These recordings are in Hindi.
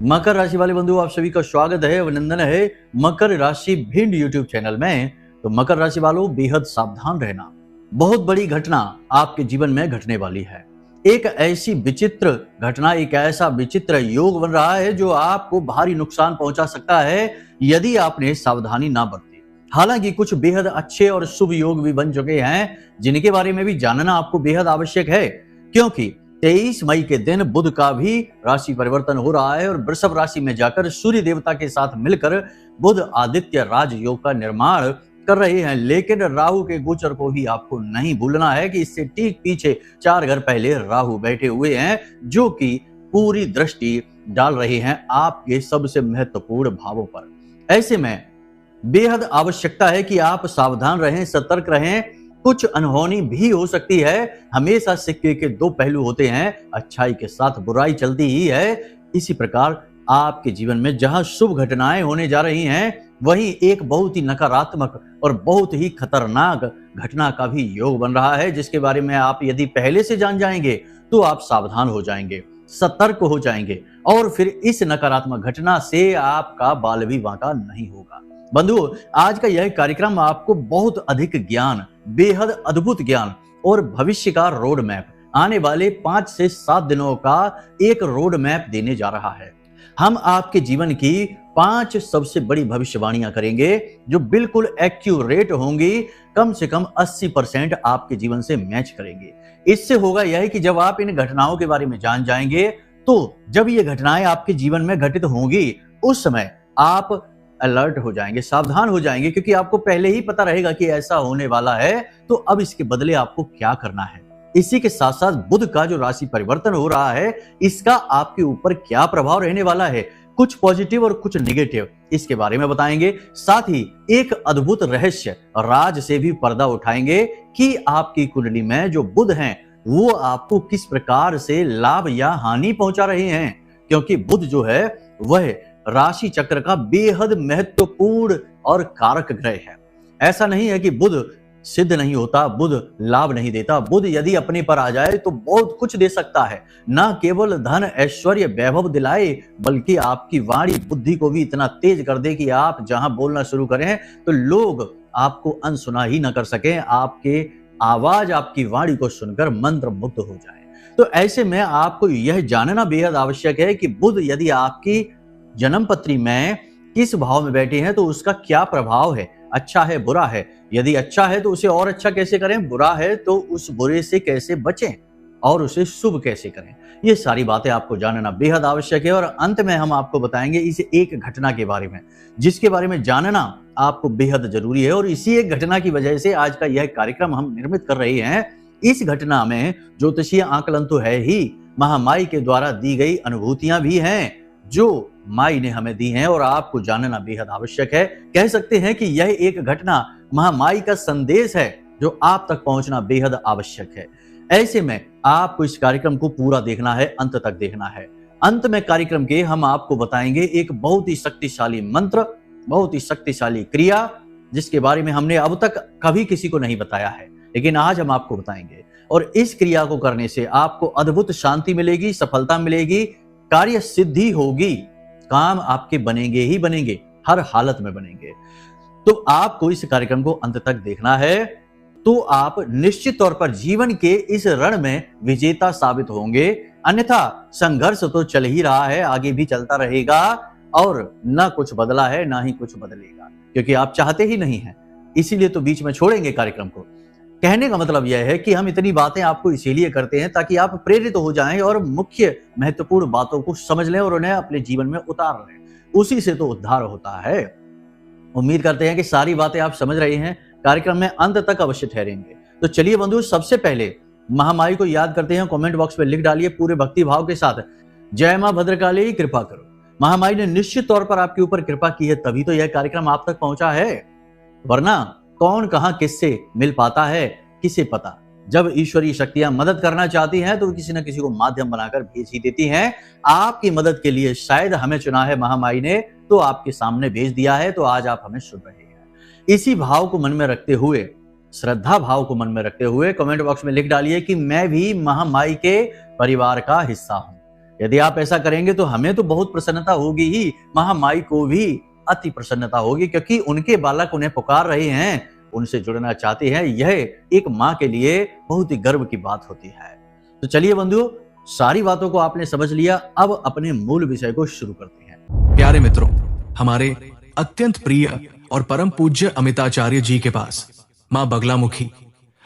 मकर राशि वाले बंधु, आप सभी का स्वागत है, अभिनंदन है मकर राशि भिंड यूट्यूब चैनल में। तो मकर राशि वालों, बेहद सावधान रहना। बहुत बड़ी घटना आपके जीवन में घटने वाली है। एक ऐसी विचित्र घटना, एक ऐसा विचित्र योग बन रहा है जो आपको भारी नुकसान पहुंचा सकता है यदि आपने सावधानी ना बरती। हालांकि कुछ बेहद अच्छे और शुभ योग भी बन चुके हैं जिनके बारे में भी जानना आपको बेहद आवश्यक है, क्योंकि 23 मई के दिन बुध का भी राशि परिवर्तन हो रहा है और वृषभ राशि में जाकर सूर्य देवता के साथ मिलकर बुध आदित्य राजयोग का निर्माण कर रहे हैं। लेकिन राहु के गोचर को भी आपको नहीं भूलना है कि इससे ठीक पीछे 4 घर पहले राहु बैठे हुए हैं, जो कि पूरी दृष्टि डाल रहे हैं आपके सबसे महत्वपूर्ण भावों पर। ऐसे में बेहद आवश्यकता है कि आप सावधान रहें, सतर्क रहें। कुछ अनहोनी भी हो सकती है। हमेशा सिक्के के 2 पहलू होते हैं, अच्छाई के साथ बुराई चलती ही है। इसी प्रकार आपके जीवन में जहां शुभ घटनाएं होने जा रही हैं, वहीं एक बहुत ही नकारात्मक और बहुत ही खतरनाक घटना का भी योग बन रहा है, जिसके बारे में आप यदि पहले से जान जाएंगे तो आप सावधान हो जाएंगे, सतर्क हो जाएंगे और फिर इस नकारात्मक घटना से आपका बाल भी बांका नहीं होगा। बंधुओं, आज का यह कार्यक्रम आपको बहुत अधिक ज्ञान, बेहद अद्भुत ज्ञान और भविष्य का रोड मैप, आने वाले 5 से 7 दिनों का एक रोड मैप देने जा रहा है। हम आपके जीवन की 5 सबसे बड़ी भविष्यवाणियां करेंगे जो बिल्कुल एक्यूरेट होंगी, कम से कम 80% आपके जीवन से मैच करेंगे। इससे होगा यह कि जब आप इन घटनाओं के बारे में जान जाएंगे, तो जब ये घटनाएं आपके जीवन में घटित होंगी, उस समय आप अलर्ट हो जाएंगे, सावधान हो जाएंगे, क्योंकि आपको पहले ही पता रहेगा कि ऐसा होने वाला है, तो अब इसके बदले आपको क्या करना है। इसी के साथ साथ बुध का जो राशि परिवर्तन हो रहा है, इसका आपके ऊपर क्या प्रभाव रहने वाला है, कुछ पॉजिटिव और कुछ नेगेटिव, इसके बारे में बताएंगे। साथ ही एक अद्भुत रहस्य राज से भी पर्दा उठाएंगे कि आपकी कुंडली में जो बुध हैं, वो आपको किस प्रकार से लाभ या हानि पहुंचा रहे हैं, क्योंकि बुध जो है वह राशि चक्र का बेहद महत्वपूर्ण और कारक ग्रह है। ऐसा नहीं है कि बुध सिद्ध नहीं होता, बुध लाभ नहीं देता। बुध यदि अपने पर आ जाए तो बहुत कुछ दे सकता है, ना केवल धन ऐश्वर्य वैभव दिलाए, बल्कि आपकी वाणी बुद्धि को भी इतना तेज कर दे कि आप जहां बोलना शुरू करें तो लोग आपको अनसुना ही न कर सकें, आपके आवाज, आपकी वाणी को सुनकर मंत्र मुग्ध हो जाए। तो ऐसे में आपको यह जानना बेहद आवश्यक है कि बुध यदि आपकी जन्म पत्री में किस भाव में बैठे हैं तो उसका क्या प्रभाव है, अच्छा है बुरा है। यदि अच्छा है तो उसे और अच्छा कैसे करें, बुरा है तो उस बुरे से कैसे बचें और उसे शुभ कैसे करें, ये सारी बातें आपको जानना बेहद आवश्यक है। और अंत में हम आपको बताएंगे इस एक घटना के बारे में, जिसके बारे में जानना आपको बेहद जरूरी है। और इसी एक घटना की वजह से आज का यह कार्यक्रम हम निर्मित कर रहे हैं। इस घटना में ज्योतिषीय आकलन तो है ही, महामाई के द्वारा दी गई अनुभूतियां भी हैं जो माई ने हमें दी हैं और आपको जानना बेहद आवश्यक है। कह सकते हैं कि यह एक घटना महामाई का संदेश है जो आप तक पहुंचना बेहद आवश्यक है। ऐसे में आपको इस कार्यक्रम को पूरा देखना है, अंत तक देखना है। अंत में कार्यक्रम के हम आपको बताएंगे एक बहुत ही शक्तिशाली मंत्र, बहुत ही शक्तिशाली क्रिया, जिसके बारे में हमने अब तक कभी किसी को नहीं बताया है, लेकिन आज हम आपको बताएंगे। और इस क्रिया को करने से आपको अद्भुत शांति मिलेगी, सफलता मिलेगी, कार्य सिद्धि होगी, काम आपके बनेंगे ही बनेंगे, हर हालत में बनेंगे। तो आपको इस कार्यक्रम को अंत तक देखना है, तो आप निश्चित तौर पर जीवन के इस रण में विजेता साबित होंगे। अन्यथा संघर्ष तो चल ही रहा है, आगे भी चलता रहेगा और ना कुछ बदला है ना ही कुछ बदलेगा, क्योंकि आप चाहते ही नहीं हैं, इसीलिए तो बीच में छोड़ेंगे कार्यक्रम को। कहने का मतलब यह है कि हम इतनी बातें आपको इसीलिए करते हैं ताकि आप प्रेरित हो जाएं और मुख्य महत्वपूर्ण बातों को समझ लें और उन्हें अपने जीवन में उतार लें। उसी से तो उद्धार होता है। उम्मीद करते हैं कि सारी बातें आप समझ रहे हैं, कार्यक्रम में अंत तक अवश्य ठहरेंगे। तो चलिए बंधु, सबसे पहले महामाई को याद करते हैं। कमेंट बॉक्स में लिख डालिए पूरे भक्ति भाव के साथ, जय मां भद्रकाली कृपा करो। महामाई ने निश्चित तौर पर आपके ऊपर कृपा की है, तभी तो यह कार्यक्रम आप तक पहुंचा है, वरना कौन कहां किससे मिल पाता है, किसे पता। जब ईश्वरीय शक्तियां मदद करना चाहती हैं तो किसी न किसी को माध्यम बनाकर भेज ही देती हैं। आपकी मदद के लिए शायद हमें चुना है महामाई ने, तो आपके सामने भेज दिया है, तो आज आप हमें सुन रहे हैं। इसी भाव को मन में रखते हुए, श्रद्धा भाव को मन में रखते हुए कमेंट बॉक्स में लिख डालिए कि मैं भी महामाई के परिवार का हिस्सा हूं। यदि आप ऐसा करेंगे तो हमें तो बहुत प्रसन्नता होगी ही, महामाई को भी अति प्रसन्नता होगी, क्योंकि उनके बालक उन्हें पुकार रहे हैं, उनसे जुड़ना चाहते हैं। यह एक माँ के लिए बहुत ही गर्व की बात होती है। तो चलिए बंधुओं, सारी बातों को आपने समझ लिया, अब अपने मूल विषय को शुरू करते हैं। प्यारे मित्रों, हमारे अत्यंत प्रिय और परम पूज्य अमिताचार्य जी के पास माँ बगलामुखी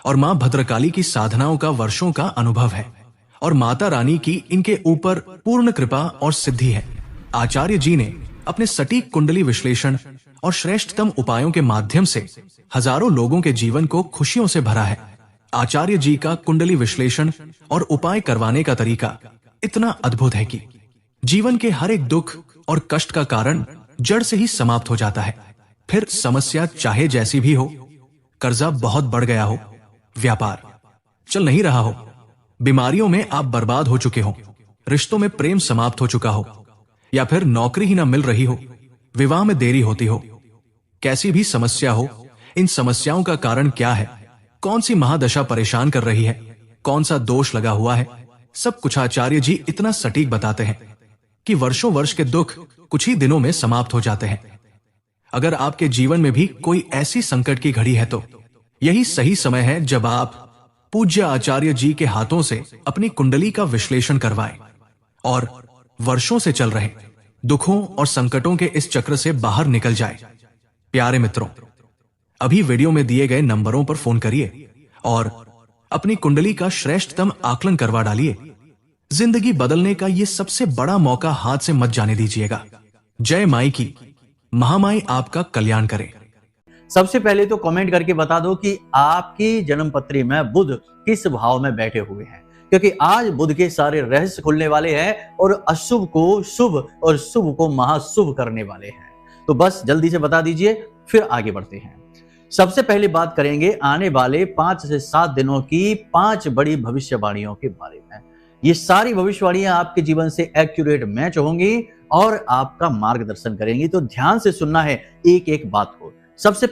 और माँ भद्रकाली की साधनाओं का वर्षों का अनुभव है और माता रानी की इनके ऊपर पूर्ण कृपा और सिद्धि है। आचार्य जी ने अपने सटीक कुंडली विश्लेषण और श्रेष्ठतम उपायों के माध्यम से हजारों लोगों के जीवन को खुशियों से भरा है। आचार्य जी का कुंडली विश्लेषण और उपाय करवाने का तरीका इतना अद्भुत है कि जीवन के हर एक दुख और कष्ट का कारण जड़ से ही समाप्त हो जाता है। फिर समस्या चाहे जैसी भी हो, कर्जा बहुत बढ़ गया हो, व्यापार चल नहीं रहा हो, बीमारियों में आप बर्बाद हो चुके हो, रिश्तों में प्रेम समाप्त हो चुका हो, या फिर नौकरी ही ना मिल रही हो, विवाह में देरी होती हो, कैसी भी समस्या हो, इन समस्याओं का कारण क्या है, कौन सी महादशा परेशान कर रही है, कौन सा दोष लगा हुआ है, सब कुछ आचार्य जी इतना सटीक बताते हैं कि वर्षों वर्ष के दुख कुछ ही दिनों में समाप्त हो जाते हैं। अगर आपके जीवन में भी कोई ऐसी संकट की घड़ी है तो यही सही समय है जब आप पूज्य आचार्य जी के हाथों से अपनी कुंडली का विश्लेषण करवाएं और वर्षों से चल रहे दुखों और संकटों के इस चक्र से बाहर निकल जाए। प्यारे मित्रों, अभी वीडियो में दिए गए नंबरों पर फोन करिए और अपनी कुंडली का श्रेष्ठतम आकलन करवा डालिए। जिंदगी बदलने का ये सबसे बड़ा मौका हाथ से मत जाने दीजिएगा। जय माई की, महामाई आपका कल्याण करे। सबसे पहले तो कमेंट करके बता दो कि आपकी जन्म पत्री में बुध किस भाव में बैठे हुए हैं, क्योंकि आज बुध के सारे रहस्य खुलने वाले हैं और अशुभ को शुभ और शुभ को महाशुभ करने वाले हैं। तो बस जल्दी से बता दीजिए, फिर आगे बढ़ते हैं। सबसे पहले बात करेंगे आने वाले 5 से 7 दिनों की 5 बड़ी भविष्यवाणियों के बारे में। ये सारी भविष्यवाणियां आपके जीवन से एक्यूरेट मैच होंगी और आपका मार्गदर्शन करेंगी, तो ध्यान से सुनना है एक एक बात को। सबसे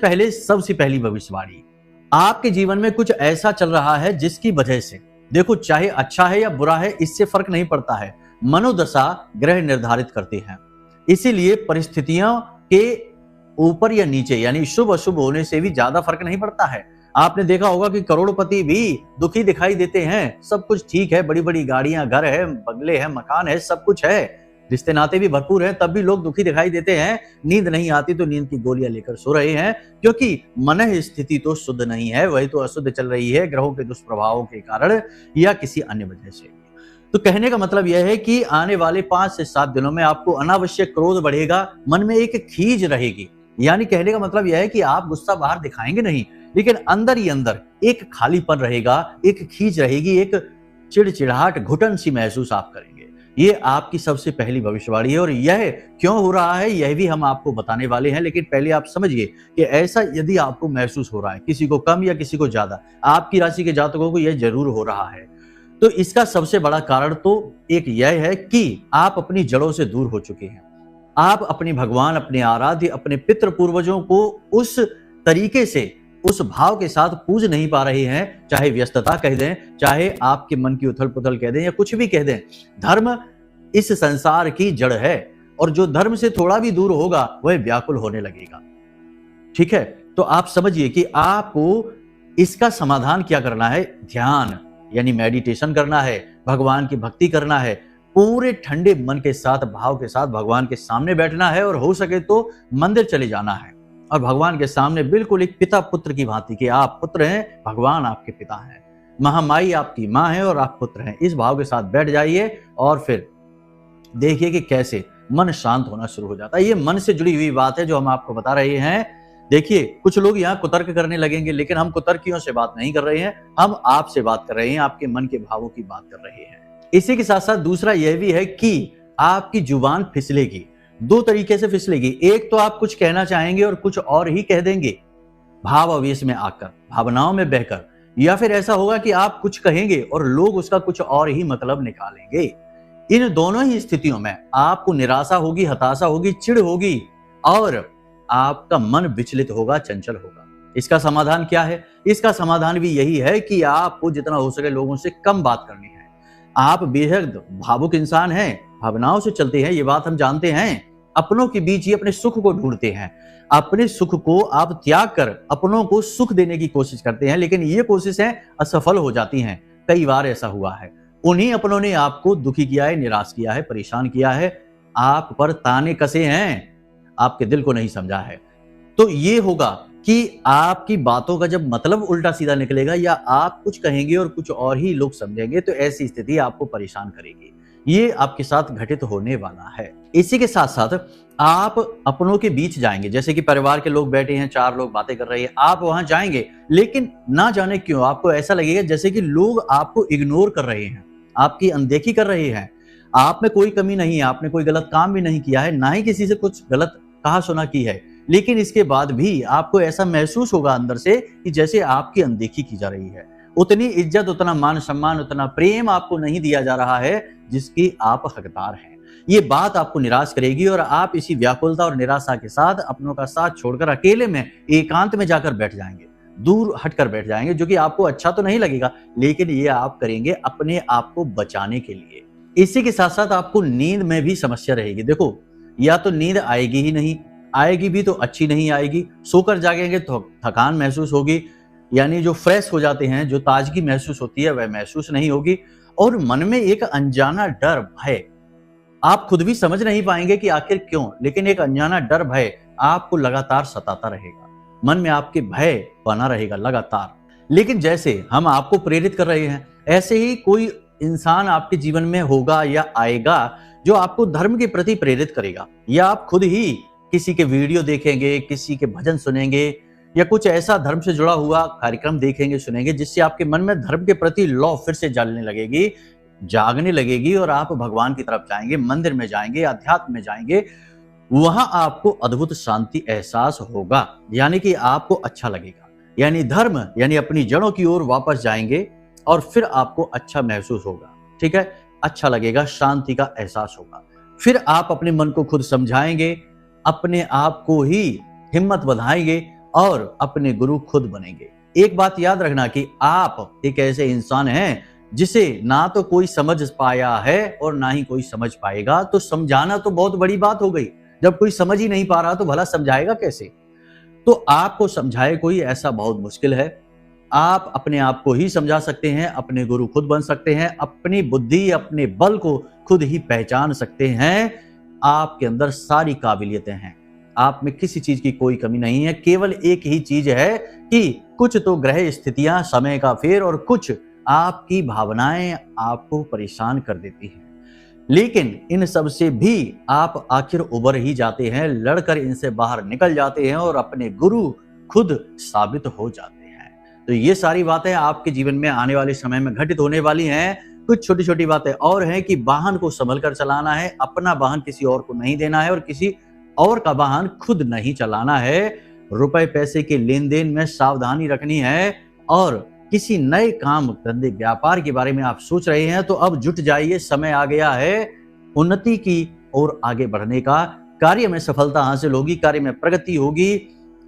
पहली भविष्यवाणी, आपके जीवन में कुछ ऐसा चल रहा है जिसकी वजह से, देखो चाहे अच्छा है या बुरा है, इससे फर्क नहीं पड़ता है, मनोदशा ग्रह निर्धारित करती है। इसीलिए परिस्थितियों के ऊपर या नीचे, यानी शुभ अशुभ होने से भी ज्यादा फर्क नहीं पड़ता है। आपने देखा होगा कि करोड़पति भी दुखी दिखाई देते हैं, सब कुछ ठीक है, बड़ी बड़ी गाड़ियां, घर है, बंगले है, मकान है, सब कुछ है, रिश्ते नाते भी भरपूर हैं, तब भी लोग दुखी दिखाई देते हैं। नींद नहीं आती तो नींद की गोलियां लेकर सो रहे हैं, क्योंकि मन स्थिति तो शुद्ध नहीं है, वही तो अशुद्ध चल रही है ग्रहों के दुष्प्रभावों के कारण या किसी अन्य वजह से। तो कहने का मतलब यह है कि आने वाले 5 से 7 दिनों में आपको अनावश्यक क्रोध बढ़ेगा, मन में एक खीज रहेगी। यानी कहने का मतलब यह है कि आप गुस्सा बाहर दिखाएंगे नहीं, लेकिन अंदर ही अंदर एक खालीपन रहेगा, एक खींच रहेगी, एक चिड़चिड़ाहट, घुटन सी महसूस आप करेंगे। ये आपकी सबसे पहली भविष्यवाणी है और यह क्यों हो रहा है यह भी हम आपको बताने वाले हैं। लेकिन पहले आप समझिए कि ऐसा यदि आपको महसूस हो रहा है, किसी को कम या किसी को ज्यादा, आपकी राशि के जातकों को यह जरूर हो रहा है, तो इसका सबसे बड़ा कारण तो एक यह है कि आप अपनी जड़ों से दूर हो चुके हैं। आप अपने भगवान, अपने आराध्य, अपने पितृ पूर्वजों को उस तरीके से, उस भाव के साथ पूज नहीं पा रहे हैं। चाहे व्यस्तता कह दें, चाहे आपके मन की उथल पुथल कह दें या कुछ भी कह दें, धर्म इस संसार की जड़ है और जो धर्म से थोड़ा भी दूर होगा वह व्याकुल होने लगेगा। ठीक है, तो आप समझिए कि आपको इसका समाधान क्या करना है। ध्यान यानी मेडिटेशन करना है, भगवान की भक्ति करना है, पूरे ठंडे मन के साथ, भाव के साथ भगवान के सामने बैठना है और हो सके तो मंदिर चले जाना है और भगवान के सामने बिल्कुल एक पिता पुत्र की भांति कि आप पुत्र हैं, भगवान आपके पिता हैं, महामाई आपकी माँ है और आप पुत्र हैं। इस भाव के साथ बैठ जाइए और फिर देखिए कि कैसे मन शांत होना शुरू हो जाता है। ये मन से जुड़ी हुई बात है जो हम आपको बता रहे हैं। देखिए, कुछ लोग यहाँ कुतर्क करने लगेंगे, लेकिन हम कुतर्कियों से बात नहीं कर रहे हैं, हम आपसे बात कर रहे हैं, आपके मन के भावों की बात कर रहे हैं। इसी के साथ साथ दूसरा यह भी है कि आपकी जुबान फिसलेगी, 2 तरीके से फिसलेगी। एक तो आप कुछ कहना चाहेंगे और कुछ और ही कह देंगे, भाव आवेश में आकर, भावनाओं में बहकर, या फिर ऐसा होगा कि आप कुछ कहेंगे और लोग उसका कुछ और ही मतलब निकालेंगे। इन दोनों ही स्थितियों में आपको निराशा होगी, हताशा होगी, चिढ़ होगी और आपका मन विचलित होगा, चंचल होगा। इसका समाधान क्या है? इसका समाधान भी यही है कि आपको जितना हो सके लोगों से कम बात करनी है। आप बेहद भावुक इंसान हैं, भावनाओं से चलते हैं, ये बात हम जानते हैं। अपनों के बीच ही अपने सुख को ढूंढते हैं। अपने सुख को आप त्याग कर अपनों को सुख देने की कोशिश करते हैं, लेकिन ये कोशिशें असफल हो जाती हैं। कई बार ऐसा हुआ है। उन्हीं अपनों ने आपको दुखी किया है, निराश किया है, परेशान किया है, आप पर ताने कसे हैं, आपके दिल को नहीं समझा है। तो ये होगा कि आपकी बातों का जब मतलब उल्टा सीधा निकलेगा या आप कुछ कहेंगे और कुछ और ही लोग समझेंगे, तो ऐसी स्थिति आपको परेशान करेगी। ये आपके साथ घटित होने वाला है। इसी के साथ साथ आप अपनों के बीच जाएंगे, जैसे कि परिवार के लोग बैठे हैं, 4 लोग बातें कर रहे हैं, आप वहां जाएंगे, लेकिन ना जाने क्यों आपको ऐसा लगेगा जैसे कि लोग आपको इग्नोर कर रहे हैं, आपकी अनदेखी कर रहे हैं। आप में कोई कमी नहीं है, आपने कोई गलत काम भी नहीं किया है, ना ही किसी से कुछ गलत कहा सुना की है, लेकिन इसके बाद भी आपको ऐसा महसूस होगा अंदर से कि जैसे आपकी अनदेखी की जा रही है। उतनी इज्जत, उतना मान सम्मान, उतना प्रेम आपको नहीं दिया जा रहा है जिसकी आप हकदार हैं। ये बात आपको निराश करेगी और आप इसी व्याकुलता और निराशा के साथ अपनों का साथ छोड़कर अकेले में एकांत में जाकर बैठ जाएंगे, दूर हटकर बैठ जाएंगे, जो कि आपको अच्छा तो नहीं लगेगा, लेकिन ये आप करेंगे अपने आप को बचाने के लिए। इसी के साथ साथ आपको नींद में भी समस्या रहेगी। देखो, या तो नींद आएगी ही नहीं, आएगी भी तो अच्छी नहीं आएगी। सोकर जागेंगे तो थकान महसूस होगी, यानी जो फ्रेश हो जाते हैं, जो ताजगी महसूस होती है वह महसूस नहीं होगी। और मन में एक अनजाना डर, भय, आप खुद भी समझ नहीं पाएंगे कि आखिर क्यों, लेकिन एक अनजाना डर, भय आपको लगातार सताता रहेगा। मन में आपके भय बना रहेगा लगातार। लेकिन जैसे हम आपको प्रेरित कर रहे हैं, ऐसे ही कोई इंसान आपके जीवन में होगा या आएगा जो आपको धर्म के प्रति प्रेरित करेगा, या आप खुद ही किसी के वीडियो देखेंगे, किसी के भजन सुनेंगे, या कुछ ऐसा धर्म से जुड़ा हुआ कार्यक्रम देखेंगे, सुनेंगे, जिससे आपके मन में धर्म के प्रति लौ फिर से जलने लगेगी, जागने लगेगी और आप भगवान की तरफ जाएंगे, मंदिर में जाएंगे, अध्यात्म में जाएंगे। वहां आपको अद्भुत शांति एहसास होगा, यानी कि आपको अच्छा लगेगा, यानी धर्म, यानी अपनी जड़ों की ओर वापस जाएंगे और फिर आपको अच्छा महसूस होगा। ठीक है, अच्छा लगेगा, शांति का एहसास होगा। फिर आप अपने मन को खुद समझाएंगे, अपने आप को ही हिम्मत बढ़ाएंगे और अपने गुरु खुद बनेंगे। एक बात याद रखना कि आप एक ऐसे इंसान हैं जिसे ना तो कोई समझ पाया है और ना ही कोई समझ पाएगा। तो समझाना तो बहुत बड़ी बात हो गई, जब कोई समझ ही नहीं पा रहा तो भला समझाएगा कैसे। तो आपको समझाए कोई, ऐसा बहुत मुश्किल है। आप अपने आप को ही समझा सकते हैं, अपने गुरु खुद बन सकते हैं, अपनी बुद्धि, अपने बल को खुद ही पहचान सकते हैं। आपके अंदर सारी काबिलियतें हैं, आप में किसी चीज की कोई कमी नहीं है। केवल एक ही चीज है कि कुछ तो ग्रह स्थितियां, समय का फेर और कुछ आपकी भावनाएं आपको परेशान कर देती हैं, लेकिन इन सब से भी आप आखिर उबर ही जाते हैं, लड़कर इनसे बाहर निकल जाते हैं और अपने गुरु खुद साबित हो जाते हैं। तो ये सारी बातें आपके जीवन में आने वाले समय में घटित होने वाली हैं। कुछ छोटी छोटी बातें और हैं कि वाहन को संभल कर चलाना है, अपना वाहन किसी और को नहीं देना है और किसी और का वाहन खुद नहीं चलाना है। रुपए पैसे के लेन देन में सावधानी रखनी है और किसी नए काम, धंधे, व्यापार के बारे में आप सोच रहे हैं तो अब जुट जाइए, समय आ गया है उन्नति की ओर आगे बढ़ने का। कार्य में सफलता हासिल होगी, कार्य में प्रगति होगी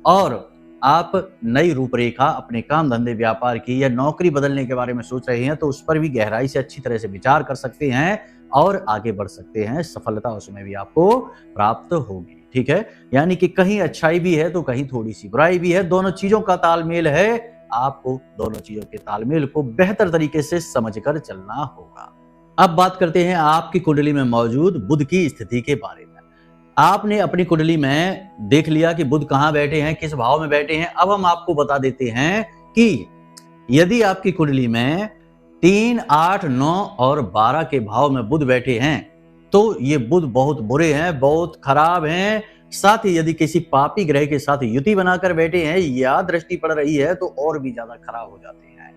और आप नई रूपरेखा अपने काम, धंधे, व्यापार की या नौकरी बदलने के बारे में सोच रहे हैं तो उस पर भी गहराई से अच्छी तरह से विचार कर सकते हैं और आगे बढ़ सकते हैं। सफलता उसमें भी आपको प्राप्त होगी। ठीक है, यानी कि कहीं अच्छाई भी है तो कहीं थोड़ी सी बुराई भी है, दोनों चीजों का तालमेल है। आपको दोनों चीजों के तालमेल को बेहतर तरीके से समझकर चलना होगा। अब बात करते हैं आपकी कुंडली में मौजूद बुध की स्थिति के बारे में। आपने अपनी कुंडली में देख लिया कि बुध कहां बैठे हैं, किस भाव में बैठे हैं। अब हम आपको बता देते हैं कि यदि आपकी कुंडली में 3, 8, 9 और 12 के भाव में बुध बैठे हैं तो ये बुध बहुत बुरे हैं, बहुत खराब हैं। साथ ही यदि किसी पापी ग्रह के साथ युति बनाकर बैठे हैं या दृष्टि पड़ रही है तो और भी ज्यादा खराब हो जाते हैं।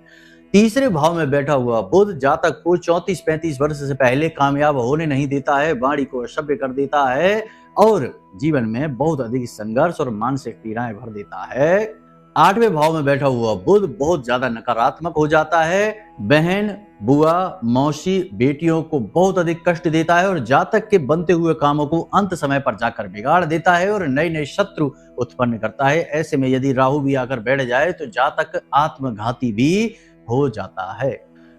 तीसरे भाव में बैठा हुआ बुध जातक को 34-35 वर्ष से पहले कामयाब होने नहीं देता है, वाणी को असभ्य कर देता है और जीवन में बहुत अधिक संघर्ष और मानसिक पीड़ाएं भर देता है। 8वें भाव में बैठा हुआ बुध बहुत ज्यादा नकारात्मक हो जाता है, बहन, बुआ, मौसी, बेटियों को बहुत अधिक कष्ट देता है और जातक के बनते हुए कामों को अंत समय पर जाकर बिगाड़ देता है और नए नए शत्रु उत्पन्न करता है। ऐसे में यदि राहु भी आकर बैठ जाए तो जातक आत्मघाती भी हो जाता है।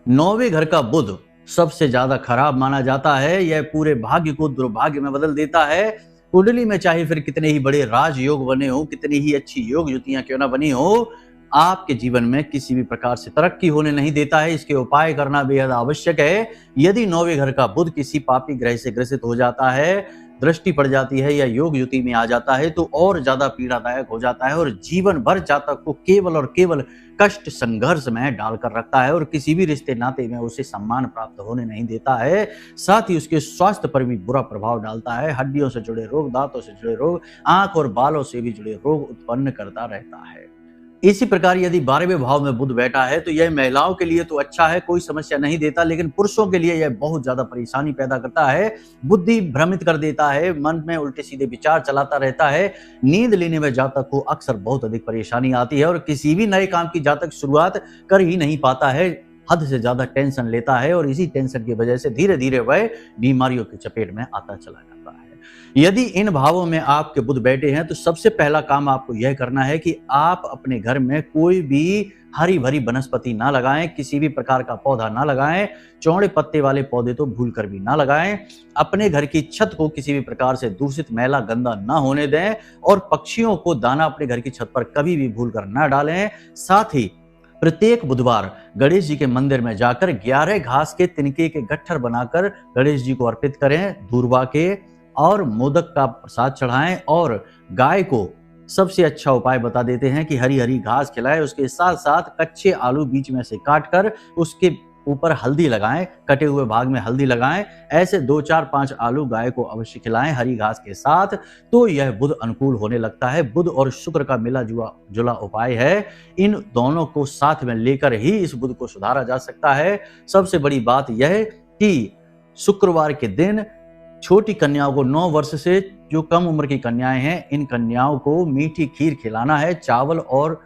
9वें घर का बुध सबसे ज्यादा खराब माना जाता है। यह पूरे भाग्य को दुर्भाग्य में बदल देता है। कुंडली में चाहे फिर कितने ही बड़े राजयोग बने हो, कितनी ही अच्छी योग युतियां क्यों ना बनी हो, आपके जीवन में किसी भी प्रकार से तरक्की होने नहीं देता है। इसके उपाय करना बेहद आवश्यक है। यदि 9वें घर का बुध किसी पापी ग्रह से ग्रसित हो जाता है, दृष्टि पड़ जाती है या योग युति में आ जाता है, तो और ज्यादा पीड़ादायक हो जाता है और जीवन भर जातक को केवल और केवल कष्ट संघर्ष में डालकर रखता है और किसी भी रिश्ते नाते में उसे सम्मान प्राप्त होने नहीं देता है। साथ ही उसके स्वास्थ्य पर भी बुरा प्रभाव डालता है। हड्डियों से जुड़े रोग, दांतों से जुड़े रोग, आंख और बालों से भी जुड़े रोग उत्पन्न करता रहता है। इसी प्रकार यदि 12वें भाव में बुध बैठा है तो यह महिलाओं के लिए तो अच्छा है, कोई समस्या नहीं देता, लेकिन पुरुषों के लिए यह बहुत ज्यादा परेशानी पैदा करता है। बुद्धि भ्रमित कर देता है, मन में उल्टे सीधे विचार चलाता रहता है। नींद लेने में जातक को अक्सर बहुत अधिक परेशानी आती है और किसी भी नए काम की जातक शुरुआत कर ही नहीं पाता है। हद से ज्यादा टेंशन लेता है और इसी टेंशन की वजह से धीरे धीरे वह बीमारियों की चपेट में आता चला जाता है। यदि इन भावों में आपके बुध बैठे हैं तो सबसे पहला काम आपको यह करना है कि आप अपने घर में कोई भी हरी भरी वनस्पति ना लगाएं, किसी भी प्रकार का पौधा ना लगाएं, चौड़े पत्ते वाले पौधे तो भूल कर भी ना लगाएं। अपने घर की छत को किसी भी प्रकार से दूषित, मैला, गंदा ना होने दें और पक्षियों को दाना अपने घर की छत पर कभी भी भूल कर ना डालें। साथ ही प्रत्येक बुधवार गणेश जी के मंदिर में जाकर 11 घास के तिनके के गट्ठर बनाकर गणेश जी को अर्पित करें, दूर्वा के और मोदक का प्रसाद चढ़ाएं और गाय को सबसे अच्छा उपाय बता देते हैं कि हरी हरी घास खिलाएं। उसके साथ साथ कच्चे आलू बीच में से काटकर उसके ऊपर हल्दी लगाएं, कटे हुए भाग में हल्दी लगाएं। ऐसे 2, 4, 5 आलू गाय को अवश्य खिलाएं हरी घास के साथ, तो यह बुध अनुकूल होने लगता है। बुध और शुक्र का मिला जुला उपाय है। इन दोनों को साथ में लेकर ही इस बुध को सुधारा जा सकता है। सबसे बड़ी बात यह कि शुक्रवार के दिन छोटी कन्याओं को 9 वर्ष से जो कम उम्र की कन्याएं हैं, इन कन्याओं को मीठी खीर खिलाना है, चावल और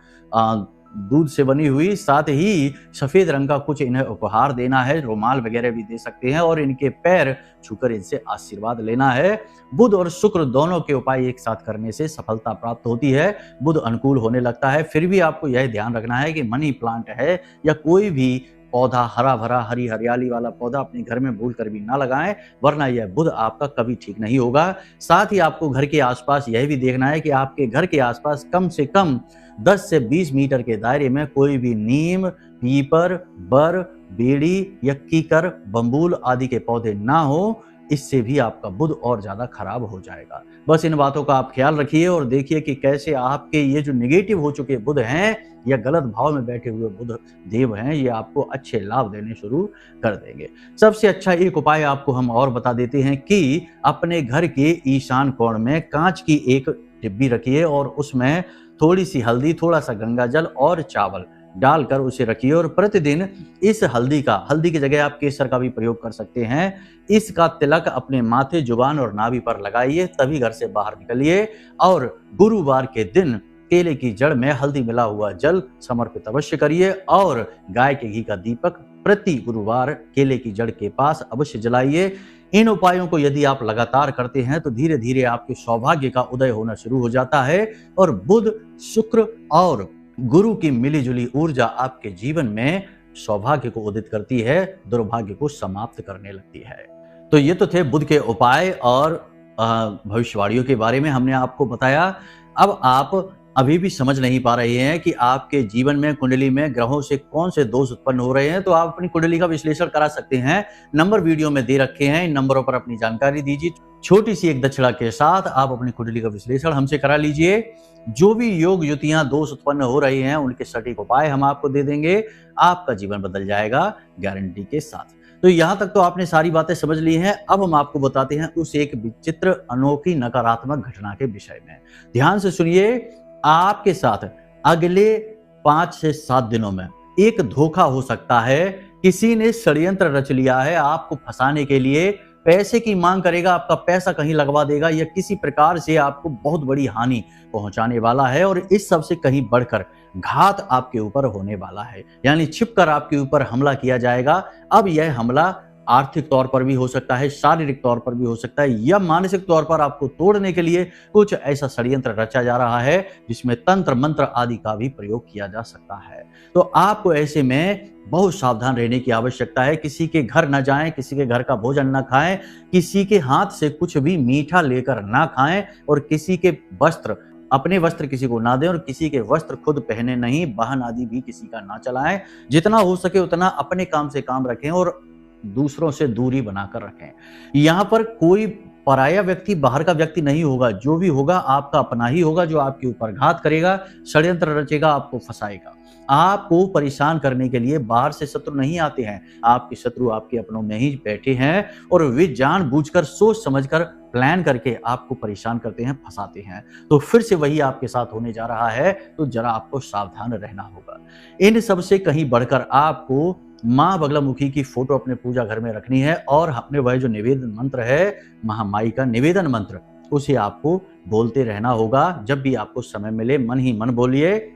दूध से बनी हुई। साथ ही सफेद रंग का कुछ इन्हें उपहार देना है, रुमाल वगैरह भी दे सकते हैं और इनके पैर छूकर इनसे आशीर्वाद लेना है। बुध और शुक्र दोनों के उपाय एक साथ करने से सफलता प्राप्त होती है, बुध अनुकूल होने लगता है। फिर भी आपको यह ध्यान रखना है कि मनी प्लांट है या कोई भी पौधा, हरा भरा हरी हरियाली वाला पौधा अपने घर में भूल कर भी ना लगाएं, वरना यह बुध आपका कभी ठीक नहीं होगा। साथ ही आपको घर के आसपास यह भी देखना है कि आपके घर के आसपास कम से कम 10 से 20 मीटर के दायरे में कोई भी नीम, पीपर, बर, बेड़ी या कीकर, बम्बूल आदि के पौधे ना हो। इससे भी आपका बुध और ज्यादा खराब हो जाएगा। बस इन बातों का आप ख्याल रखिए और देखिए कि कैसे आपके ये जो नेगेटिव हो चुके बुध हैं या गलत भाव में बैठे हुए बुध देव हैं, ये आपको अच्छे लाभ देने शुरू कर देंगे। सबसे अच्छा एक उपाय आपको हम और बता देते हैं कि अपने घर के ईशान कोण में कांच की एक डिब्बी रखिए और उसमें थोड़ी सी हल्दी, थोड़ा सा गंगा जल और चावल डालकर उसे रखिए और प्रतिदिन इस हल्दी की जगह आप केसर का भी प्रयोग कर सकते हैं, इसका तिलक अपने माथे, जुबान और नाभि पर लगाइए, तभी घर से बाहर निकलिए। और गुरुवार के दिन केले की जड़ में हल्दी मिला हुआ जल समर्पित अवश्य करिए और गाय के घी का दीपक प्रति गुरुवार केले की जड़ के पास अवश्य जलाइए। इन उपायों को यदि आप लगातार करते हैं तो धीरे धीरे आपके सौभाग्य का उदय होना शुरू हो जाता है और बुध, शुक्र और गुरु की मिलीजुली ऊर्जा आपके जीवन में सौभाग्य को उदित करती है, दुर्भाग्य को समाप्त करने लगती है। तो ये तो थे बुध के उपाय और भविष्यवाणियों के बारे में हमने आपको बताया। अब आप अभी भी समझ नहीं पा रहे हैं कि आपके जीवन में, कुंडली में ग्रहों से कौन से दोष उत्पन्न हो रहे हैं, तो आप अपनी कुंडली का विश्लेषण करा सकते हैं। नंबर वीडियो में दे रखे हैं, इन नंबरों पर अपनी जानकारी दीजिए। छोटी सी एक दक्षिणा के साथ आप अपनी कुंडली का विश्लेषण हमसे करा लीजिए। जो भी योग युतियां दोष उत्पन्न हो रही हैं उनके सटीक उपाय हम आपको दे देंगे, आपका जीवन बदल जाएगा गारंटी के साथ। तो यहाँ तक तो आपने सारी बातें समझ ली हैं। अब हम आपको बताते हैं उस एक विचित्र, अनोखी, नकारात्मक घटना के विषय में। ध्यान से सुनिए। आपके साथ अगले 5 से 7 दिनों में एक धोखा हो सकता है। किसी ने षड्यंत्र रच लिया है आपको फंसाने के लिए, पैसे की मांग करेगा, आपका पैसा कहीं लगवा देगा या किसी प्रकार से आपको बहुत बड़ी हानि पहुंचाने वाला है और इस सब से कहीं बढ़कर घात आपके ऊपर होने वाला है, यानी छिपकर आपके ऊपर हमला किया जाएगा। अब यह हमला आर्थिक तौर पर भी हो सकता है, शारीरिक तौर पर भी हो सकता है, या मानसिक तौर पर आपको तोड़ने के लिए कुछ ऐसा षड्यंत्र रचा जा रहा है जिसमें तंत्र मंत्र आदि का भी प्रयोग किया जा सकता है। तो आपको ऐसे में बहुत सावधान रहने की आवश्यकता है। किसी के घर न जाएं, किसी के घर का भोजन न खाएं, किसी के हाथ से कुछ भी मीठा लेकर ना खाएं, और किसी के वस्त्र, अपने वस्त्र किसी को ना दें, और किसी के वस्त्र खुद पहने नहीं, वाहन आदि भी किसी का ना चलाएं। जितना हो सके उतना अपने काम से काम रखें और दूसरों से दूरी बनाकर रखें। यहाँ पर कोई पराया व्यक्ति, बाहर का व्यक्ति नहीं होगा। जो भी होगा आपका अपना ही होगा, जो आपके ऊपर घात करेगा, षड्यंत्र रचेगा, आपको फंसाएगा। आपको परेशान करने के लिए बाहर से शत्रु नहीं आते हैं। आपके शत्रु आपके अपनों में ही बैठे हैं, और वे जानबूझकर, सोच समझकर, प्लान करके आपको परेशान करते हैं, फंसाते हैं। तो फिर से वही आपके साथ होने जा रहा है, तो जरा आपको सावधान रहना होगा। इन सबसे कहीं बढ़कर आपको माँ बगलामुखी की फोटो अपने पूजा घर में रखनी है, और अपने वह जो निवेदन मंत्र है, महामाई का निवेदन मंत्र, उसे आपको बोलते रहना होगा। जब भी आपको समय मिले मन ही मन बोलिए,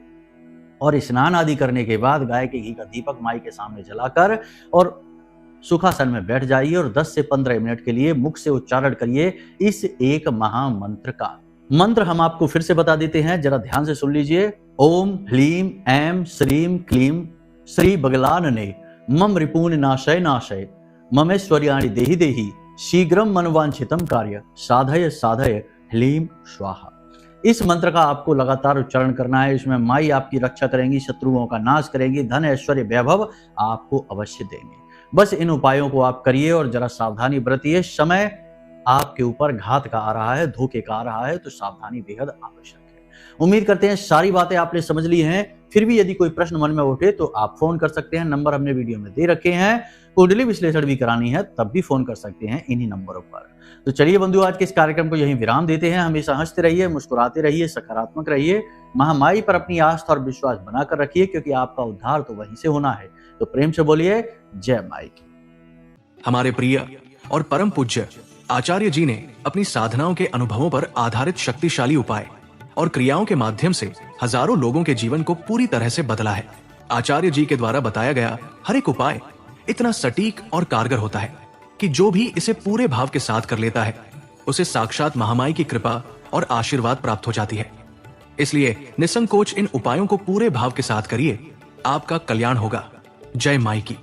और स्नान आदि करने के बाद गाय के घी का दीपक माई के सामने जलाकर और सुखासन में बैठ जाइए, और 10 से 15 मिनट के लिए मुख से उच्चारण करिए इस एक महामंत्र का। मंत्र हम आपको फिर से बता देते हैं, जरा ध्यान से सुन लीजिए। ओम ह्लीम ऐं श्रीम क्लीम श्री बगलानने मम रिपून नाशय नाशय ममेश्वर्याणि देहि देहि शीघ्रम मनवांछितम कार्य साधय साधय ह्लीम स्वाहा। इस मंत्र का आपको लगातार उच्चारण करना है। इसमें माई आपकी रक्षा करेंगी, शत्रुओं का नाश करेंगी, धन ऐश्वर्य वैभव आपको अवश्य देंगे। बस इन उपायों को आप करिए और जरा सावधानी बरतिए। समय आपके ऊपर घात का आ रहा है, धोखे का आ रहा है, तो सावधानी बेहद आवश्यक है। उम्मीद करते हैं सारी बातें आपने समझ ली हैं। फिर भी यदि कोई प्रश्न मन में उठे तो आप फोन कर सकते हैं, नंबर हमने वीडियो में दे रखे हैं। कुंडली विश्लेषण भी करानी है तब भी फोन कर सकते हैं इन्हीं नंबरों पर। तो चलिए बंधु, आज के इस कार्यक्रम को यहीं विराम देते हैं। हमेशा हंसते रहिए, मुस्कुराते रहिए, सकारात्मक रहिए, महामाई पर अपनी आस्था और विश्वास बनाकर रखिए, क्योंकि आपका उद्धार तो वहीं से होना है। तो प्रेम से बोलिए जय माई की। हमारे प्रिय और परम पूज्य आचार्य जी ने अपनी साधनाओं के अनुभवों पर आधारित शक्तिशाली उपाय और क्रियाओं के माध्यम से हजारों लोगों के जीवन को पूरी तरह से बदला है। आचार्य जी के द्वारा बताया गया हर एक उपाय इतना सटीक और कारगर होता है कि जो भी इसे पूरे भाव के साथ कर लेता है, उसे साक्षात महामाई की कृपा और आशीर्वाद प्राप्त हो जाती है। इसलिए निसंकोच इन उपायों को पूरे भाव के साथ करिए, आपका कल्याण होगा। जय माई की।